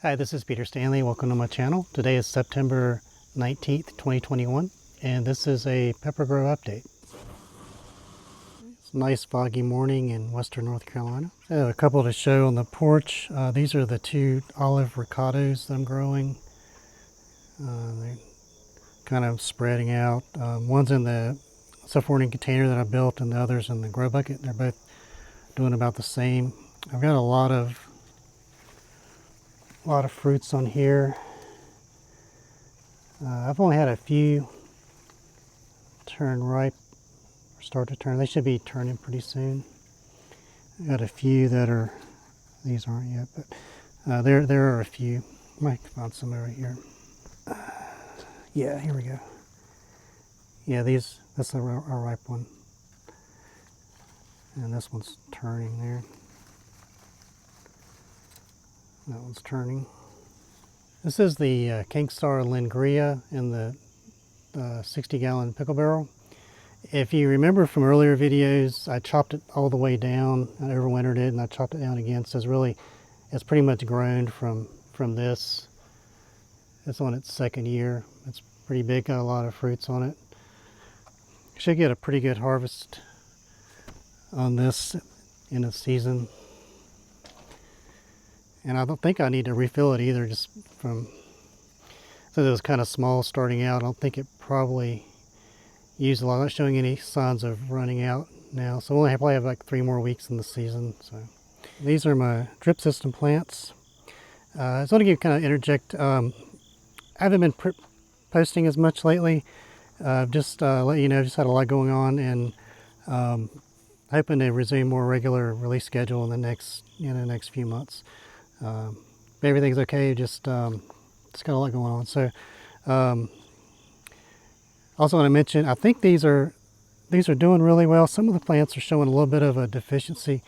Hi, this is Peter Stanley. Welcome to my channel. Today is September 19th, 2021, and this is a pepper grow update. It's a nice foggy morning in western North Carolina. I have a couple to show on the porch. These are the two olive ricottas that I'm growing. They're kind of spreading out. One's in the self-warning container that I built, and the other's in the grow bucket. They're both doing about the same. I've got a lot of fruits on here. I've only had a few turn ripe or start to turn. They should be turning pretty soon. I've got a few that are, these aren't yet, but there are a few. Might find some over here. Yeah, here we go. Yeah, that's a ripe one. And this one's turning there. That one's turning. This is the Kinkstar linguia in the 60-gallon pickle barrel. If you remember from earlier videos, I chopped it all the way down. I overwintered it and I chopped it down again. So it's pretty much grown from this. It's on its second year. It's pretty big, got a lot of fruits on it. Should get a pretty good harvest on this in a season. And I don't think I need to refill it either, just from, since it was kind of small starting out. I don't think it probably used a lot. I'm not showing any signs of running out now. So we'll probably have like 3 more weeks in the season. So these are my drip system plants. I just want to kind of interject. I haven't been posting as much lately. Just let you know, just had a lot going on, and hoping to resume more regular release schedule in the next few months. Everything's okay, just got a lot going on. So also want to mention, I think these are doing really well. Some of the plants are showing a little bit of a deficiency,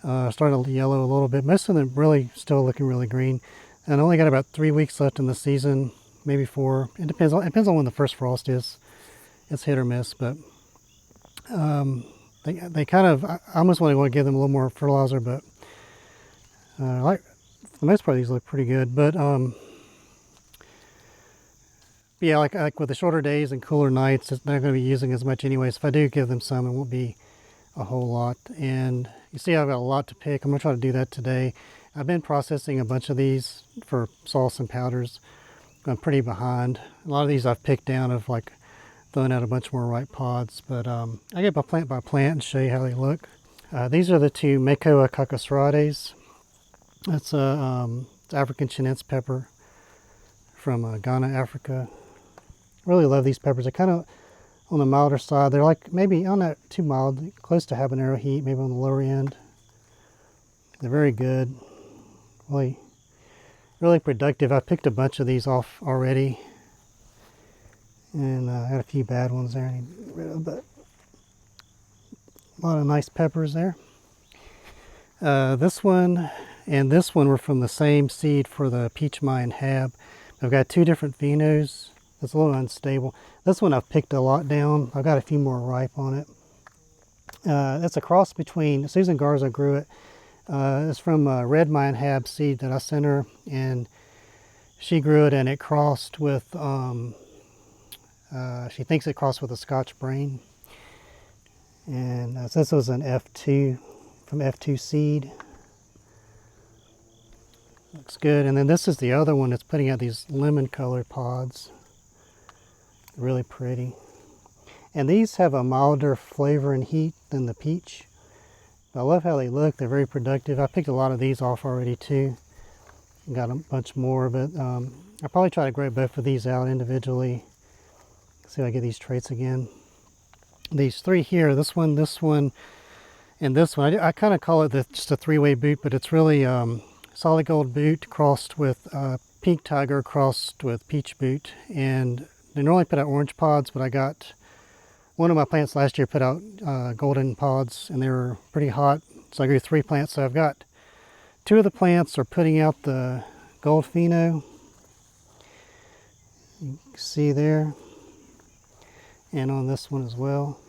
starting to yellow a little bit. Most of them really still looking really green, and I only got about 3 weeks left in the season, maybe 4. It depends on when the first frost is. It's hit or miss, but they kind of, I almost want to give them a little more fertilizer, but for the most part, these look pretty good. But yeah, like with the shorter days and cooler nights, they're not going to be using as much anyways. If I do give them some, it won't be a whole lot. And you see, I've got a lot to pick. I'm going to try to do that today. I've been processing a bunch of these for sauce and powders. I'm pretty behind. A lot of these I've picked down of like throwing out a bunch more ripe pods. But I get by plant and show you how they look. These are the two Macoa cacosrades. That's African chinense pepper from Ghana, Africa. Really love these peppers. They're kind of on the milder side. They're like maybe, I don't know, too mild, close to habanero heat, maybe on the lower end. They're very good. Really productive. I picked a bunch of these off already, and I had a few bad ones there I need to get rid of, but a lot of nice peppers there. This one and this one were from the same seed for the peach Mayan hab. I've got 2 different vinos. It's a little unstable. This one I've picked a lot down. I've got a few more ripe on it. It's a cross between, Susan Garza grew it. It's from a red Mayan hab seed that I sent her, and she grew it, and it crossed with, she thinks it crossed with a Scotch Brain. And this was an F2, from F2 seed. Looks good. And then this is the other one that's putting out these lemon colored pods. Really pretty. And these have a milder flavor and heat than the peach. I love how they look. They're very productive. I picked a lot of these off already too. Got a bunch more, but I'll probably try to grow both of these out individually. See if I get these traits again. These 3 here, this one, and this one. I kind of call it just a 3-way boot, but it's really solid gold boot crossed with pink tiger crossed with peach boot. And they normally put out orange pods, but I got one of my plants last year put out golden pods, and they were pretty hot. So I grew 3 plants. So I've got 2 of the plants are putting out the goldfino. You can see there. And on this one as well.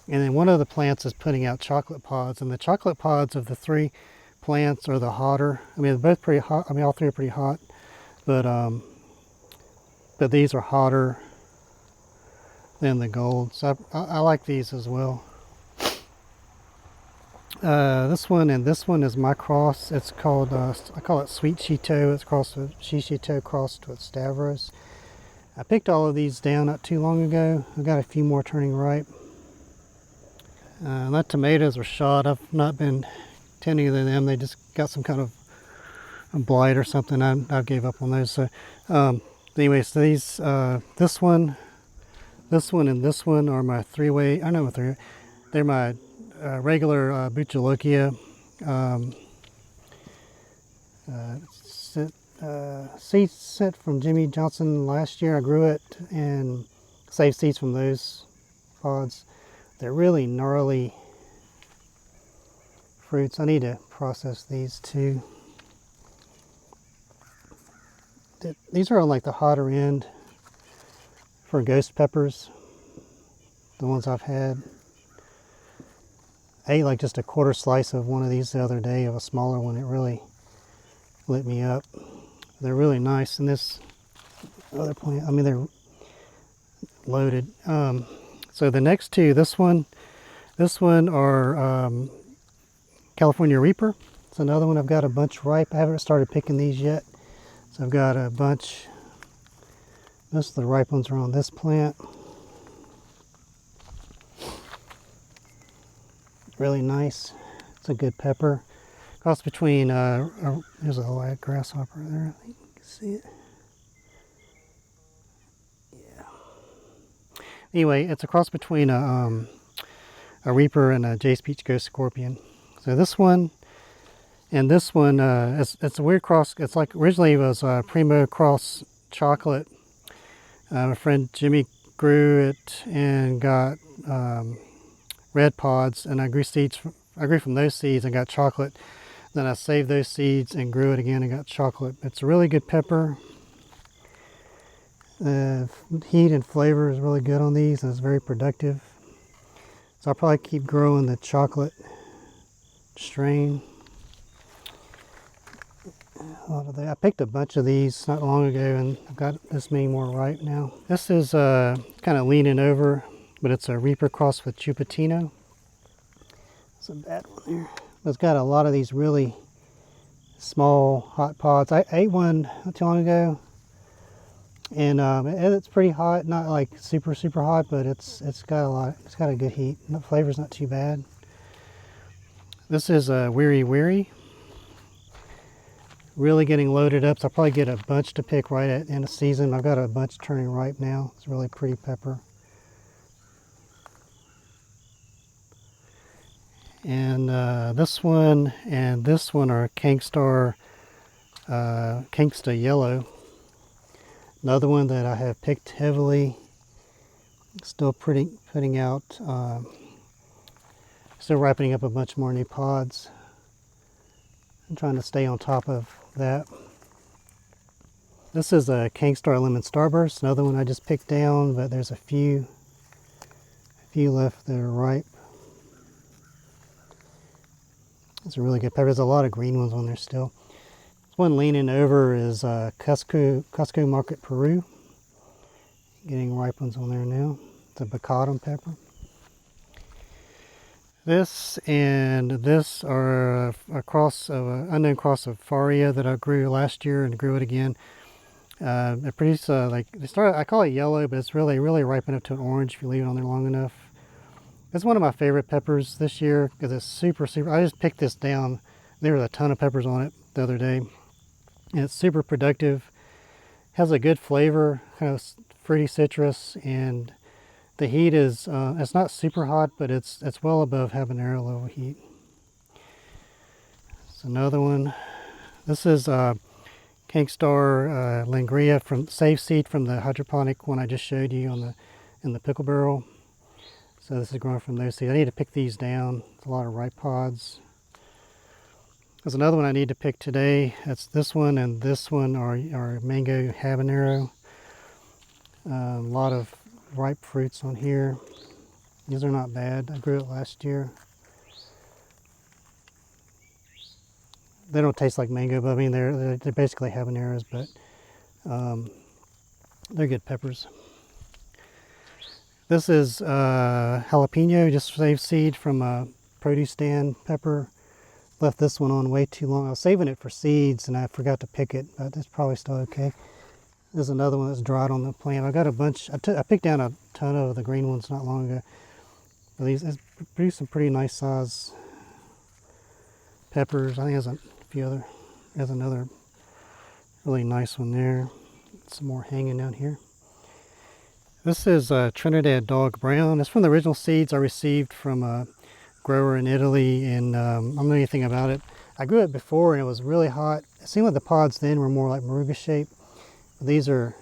And then one of the plants is putting out chocolate pods, and the chocolate pods of the 3 plants are the hotter. I mean, they're both pretty hot. I mean, all three are pretty hot, but these are hotter than the gold. So I like these as well. This one and this one is my cross. It's called, I call it sweet cheeto. It's crossed with cheeto crossed with starburst. I picked all of these down not too long ago. I've got a few more turning ripe. My tomatoes are shot. I've not been tending to them. They just got some kind of a blight or something. I gave up on those. So anyway, so these, this one, and this one are my three-way. I know what they're my regular lokia. Seeds sent from Jimmy Johnson last year. I grew it and saved seeds from those pods. They're really gnarly fruits. I need to process these too. These are on like the hotter end for ghost peppers, the ones I've had. I ate like just a quarter slice of one of these the other day, of a smaller one. It really lit me up. They're really nice. And this other plant, I mean, they're loaded. So the next two, this one are California Reaper. It's another one. I've got a bunch ripe. I haven't started picking these yet. So I've got a bunch. Most of the ripe ones are on this plant. Really nice. It's a good pepper. Cross between, there's a white grasshopper there. I think you can see it. Yeah. Anyway, it's a cross between a Reaper and a Jace Peach Ghost Scorpion. So this one and this one, it's a weird cross. It's like, originally it was Primo Cross Chocolate. My friend Jimmy grew it and got red pods, and I grew from those seeds and got chocolate. Then I saved those seeds and grew it again and got chocolate. It's a really good pepper. The heat and flavor is really good on these, and it's very productive. So I'll probably keep growing the chocolate strain. I picked a bunch of these not long ago, and I've got this many more ripe now. This is kind of leaning over, but it's a Reaper cross with Chupatino. It's a bad one there. But it's got a lot of these really small hot pods. I ate one not too long ago, and it's pretty hot. Not like super hot, but it's got a lot. It's got a good heat. The flavor's not too bad. This is a Weary. Really getting loaded up, so I'll probably get a bunch to pick right at end of season. I've got a bunch turning ripe now. It's a really pretty pepper. And this one and this one are kinkster yellow. Another one that I have picked heavily. Still putting out, still ripening up a bunch more new pods. I'm trying to stay on top of that. This is a Kingstar Lemon Starburst, another one I just picked down, but there's a few left that are ripe. It's a really good pepper. There's a lot of green ones on there still. This one leaning over is Costco Market Peru. Getting ripe ones on there now. It's a picada pepper. This and this are a cross of an unknown cross of Faria that I grew last year and grew it again. They produce I call it yellow, but it's really ripened up to an orange if you leave it on there long enough. It's one of my favorite peppers this year because it's super. I just picked this down. There was a ton of peppers on it the other day, and it's super productive. Has a good flavor, kind of fruity citrus, and the heat is, it's not super hot, but it's well above habanero level heat. It's another one. This is Kingstar linguia from save seed from the hydroponic one I just showed you in the pickle barrel. So this is growing from those seeds. I need to pick these down. It's a lot of ripe pods. There's another one I need to pick today. That's this one and this one are mango habanero. A lot of ripe fruits on here. These are not bad. I grew it last year. they don't taste like mango, but I mean they're basically habaneros, but they're good peppers. This is jalapeno, just saved seed from a produce stand pepper. Left this one on way too long. I was saving it for seeds and I forgot to pick it, but it's probably still okay. There's another one that's dried on the plant. I got a bunch. I picked down a ton of the green ones not long ago. But these produce some pretty nice size peppers. I think there's a few other. There's another really nice one there. Some more hanging down here. This is Trinidad Dog Brown. It's from the original seeds I received from a grower in Italy, and I don't know anything about it. I grew it before and it was really hot. It seemed like the pods then were more like Moruga shape. But these are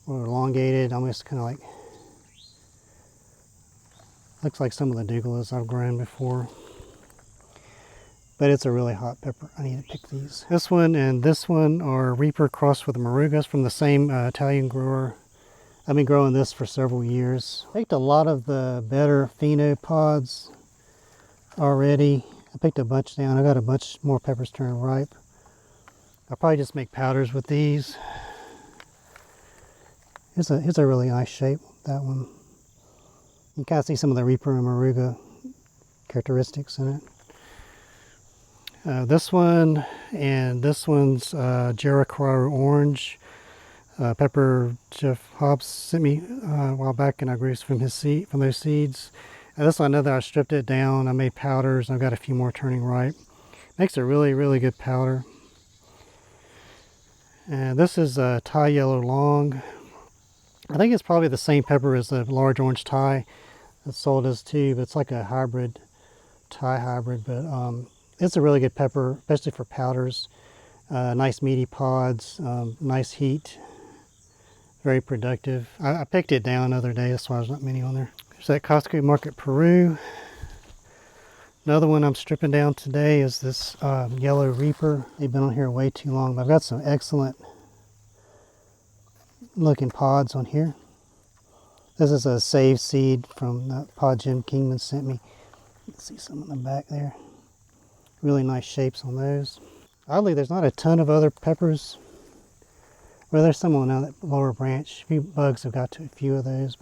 more elongated, almost kind of like, looks like some of the dougalas I've grown before. But it's a really hot pepper. I need to pick these. This one and this one are Reaper crossed with Morugas from the same Italian grower. I've been growing this for several years. I picked a lot of the better vino pods already. I picked a bunch down. I got a bunch more peppers turned ripe. I'll probably just make powders with these. Here's a really nice shape, that one. You can kind of see some of the Reaper and Moruga characteristics in it. This one and this one's Jericho orange. Pepper Jeff Hobbs sent me a while back, and I grew from those seeds. And this one, I stripped it down. I made powders. I've got a few more turning ripe. Makes a really, really good powder. And this is Thai Yellow Long. I think it's probably the same pepper as the large orange Thai that's sold as too, but it's like a hybrid, Thai hybrid. But it's a really good pepper, especially for powders. Nice meaty pods, nice heat. Very productive. I picked it down the other day, that's why there's not many on there. There's that Costco Market Peru. Another one I'm stripping down today is this Yellow Reaper. They've been on here way too long, but I've got some excellent looking pods on here. This is a saved seed from the pod Jim Kingman sent me. Let's see some in the back there. Really nice shapes on those. Oddly, there's not a ton of other peppers. Well, there's some on that lower branch. A few bugs have got to a few of those.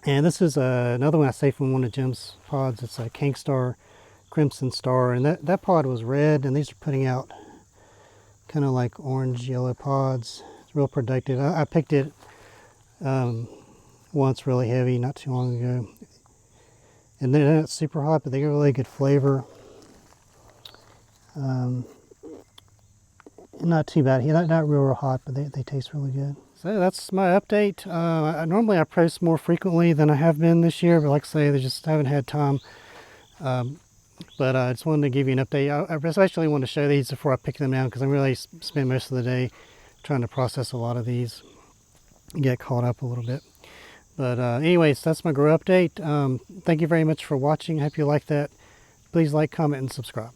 And this is another one I saved from one of Jim's pods. It's a Kinkstar Crimson Star. And that pod was red, and these are putting out kind of like orange yellow pods. It's real productive. I picked it once really heavy not too long ago. And they're not super hot, but they get really good flavor. Not too bad. Not real hot, but they taste really good. So that's my update. Normally I post more frequently than I have been this year, but like I say, they just haven't had time. But I just wanted to give you an update. I especially wanted to show these before I pick them down because I really spend most of the day trying to process a lot of these and get caught up a little bit. But anyways, that's my grow update. Thank you very much for watching. I hope you like that. Please like, comment, and subscribe.